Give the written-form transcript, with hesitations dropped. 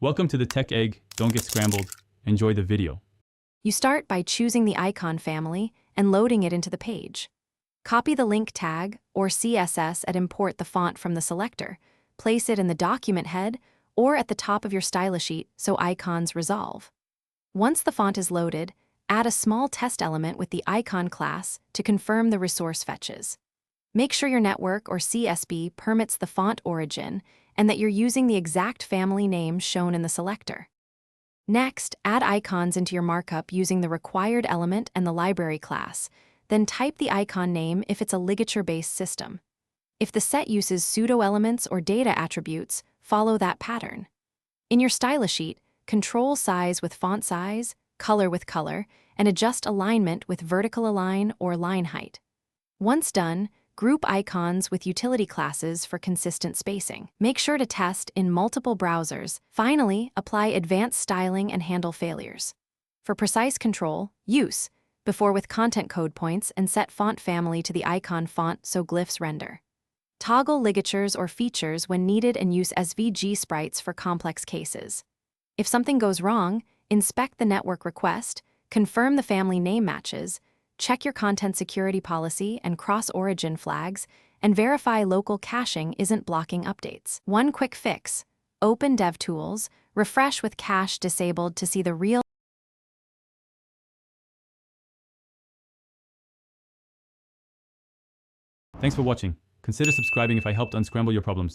Welcome to the Tech Egg. Don't get scrambled. Enjoy the video. You start by choosing the icon family and loading it into the page. Copy the link tag or CSS and import the font from the selector. Place it in the document head or at the top of your style sheet so icons resolve. Once the font is loaded, add a small test element with the icon class to confirm the resource fetches. Make sure your network or CSB permits the font origin and that you're using the exact family name shown in the selector. Next, add icons into your markup using the required element and the library class, then type the icon name if it's a ligature-based system. If the set uses pseudo-elements or data attributes, follow that pattern. In your style sheet, control size with font size, color with color, and adjust alignment with vertical align or line height. Once done, group icons with utility classes for consistent spacing. Make sure to test in multiple browsers. Finally, apply advanced styling and handle failures. For precise control, use before with content code points and set font family to the icon font so glyphs render. Toggle ligatures or features when needed and use SVG sprites for complex cases. If something goes wrong, inspect the network request, confirm the family name matches, check your content security policy and cross-origin flags, and verify local caching isn't blocking updates. One quick fix: open DevTools, refresh with cache disabled to see the real. Thanks for watching. Consider subscribing if I helped unscramble your problems.